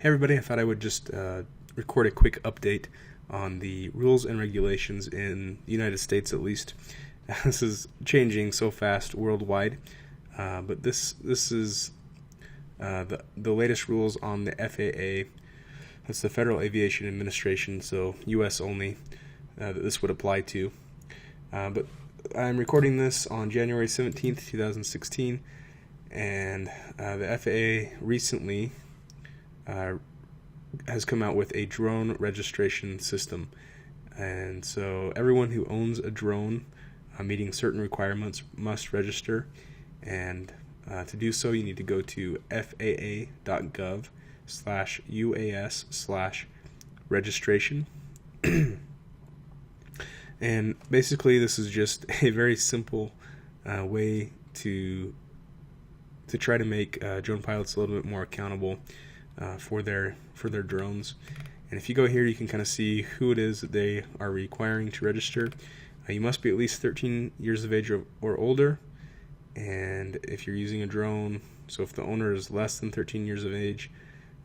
Hey everybody, I thought I would just record a quick update on the rules and regulations in the United States at least. This is changing so fast worldwide, but this is the latest rules on the FAA. That's the Federal Aviation Administration, so U.S. only, that this would apply to. But I'm recording this on January 17th, 2016, and the FAA recently has come out with a drone registration system, and so everyone who owns a drone meeting certain requirements must register, and to do so you need to go to faa.gov/UAS/registration. And basically this is just a very simple way to try to make drone pilots a little bit more accountable for their drones. And if you go here, you can kind of see who it is that they are requiring to register. You must be at least 13 years of age or older, and if you're using a drone, so if the owner is less than 13 years of age,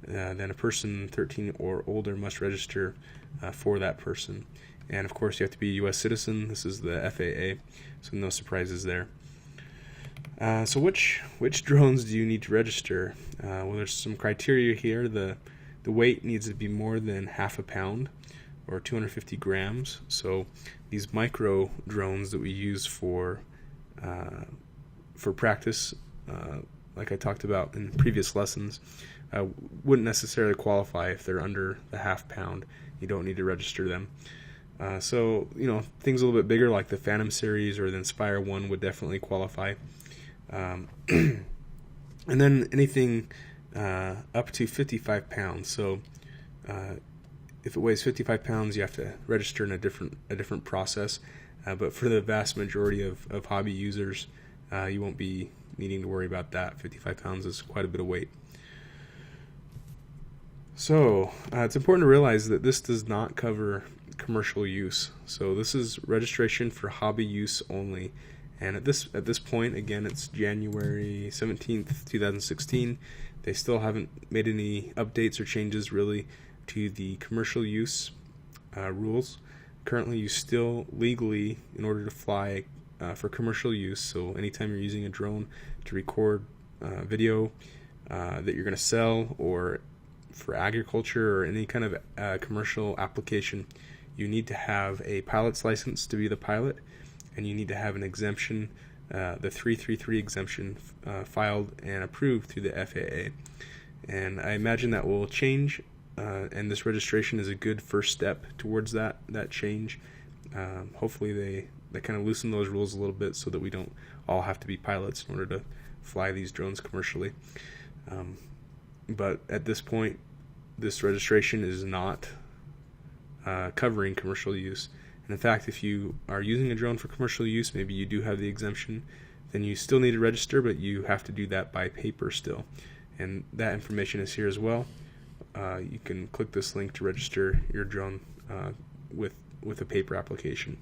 then a person 13 or older must register for that person. And of course you have to be a U.S. citizen. This is the FAA, so no surprises there. So which drones do you need to register? Well, there's some criteria here. The weight needs to be more than half a pound, or 250 grams. So these micro drones that we use for practice, like I talked about in previous lessons, wouldn't necessarily qualify if they're under the half pound. You don't need to register them. So things a little bit bigger like the Phantom series or the Inspire 1 would definitely qualify. And then anything up to 55 pounds. So if it weighs 55 pounds, you have to register in a different process. But for the vast majority of hobby users, you won't be needing to worry about that. 55 pounds is quite a bit of weight. So it's important to realize that this does not cover commercial use. So this is registration for hobby use only. And at this point, again, it's January 17th, 2016. They still haven't made any updates or changes really to the commercial use rules. Currently, you still legally, in order to fly for commercial use, so anytime you're using a drone to record video that you're going to sell, or for agriculture or any kind of commercial application, you need to have a pilot's license to be the pilot, and you need to have an exemption, the 333 exemption, filed and approved through the FAA. And I imagine that will change, and this registration is a good first step towards that change. Hopefully they kind of loosen those rules a little bit so that we don't all have to be pilots in order to fly these drones commercially. But at this point, this registration is not covering commercial use. And in fact, if you are using a drone for commercial use, maybe you do have the exemption, then you still need to register, but you have to do that by paper still. And that information is here as well. You can click this link to register your drone with a paper application.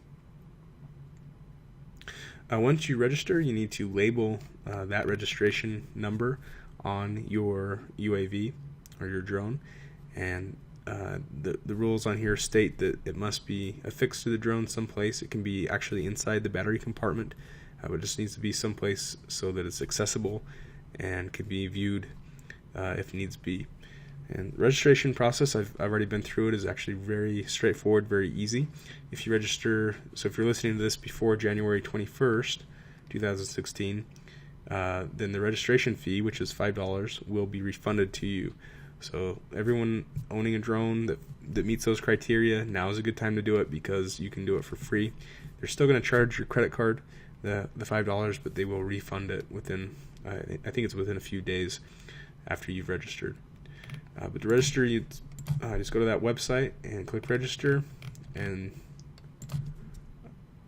Once you register, you need to label that registration number on your UAV or your drone, and the rules on here state that it must be affixed to the drone someplace. It can be actually inside the battery compartment, but it just needs to be someplace so that it's accessible and can be viewed if needs be. And the registration process, I've already been through it, is actually very straightforward, very easy. If you register, so if you're listening to this before January 21st, 2016, then the registration fee, which is $5, will be refunded to you. So everyone owning a drone that meets those criteria, now is a good time to do it because you can do it for free. They're still going to charge your credit card the $5, but they will refund it within, I think it's within a few days after you've registered. But to register, you just go to that website and click register, and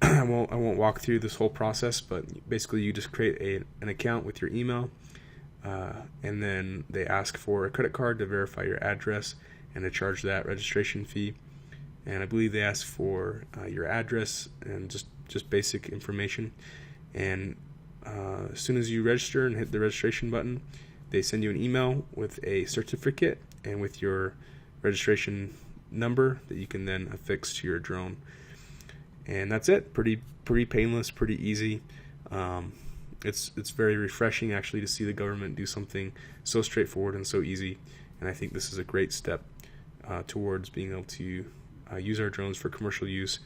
I won't walk through this whole process, but basically you just create an account with your email, and then they ask for a credit card to verify your address and to charge that registration fee. And I believe they ask for your address and just basic information. And as soon as you register and hit the registration button, They send you an email with a certificate and with your registration number that you can then affix to your drone. And that's it. Pretty painless, pretty easy. It's very refreshing actually to see the government do something so straightforward and so easy. And I think this is a great step towards being able to use our drones for commercial use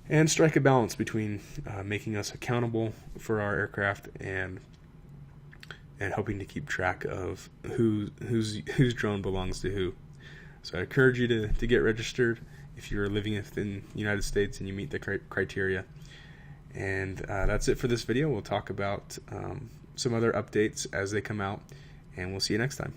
and strike a balance between making us accountable for our aircraft and helping to keep track of whose drone belongs to who. So I encourage you to get registered if you're living within the United States and you meet the criteria. And that's it for this video. We'll talk about some other updates as they come out, and we'll see you next time.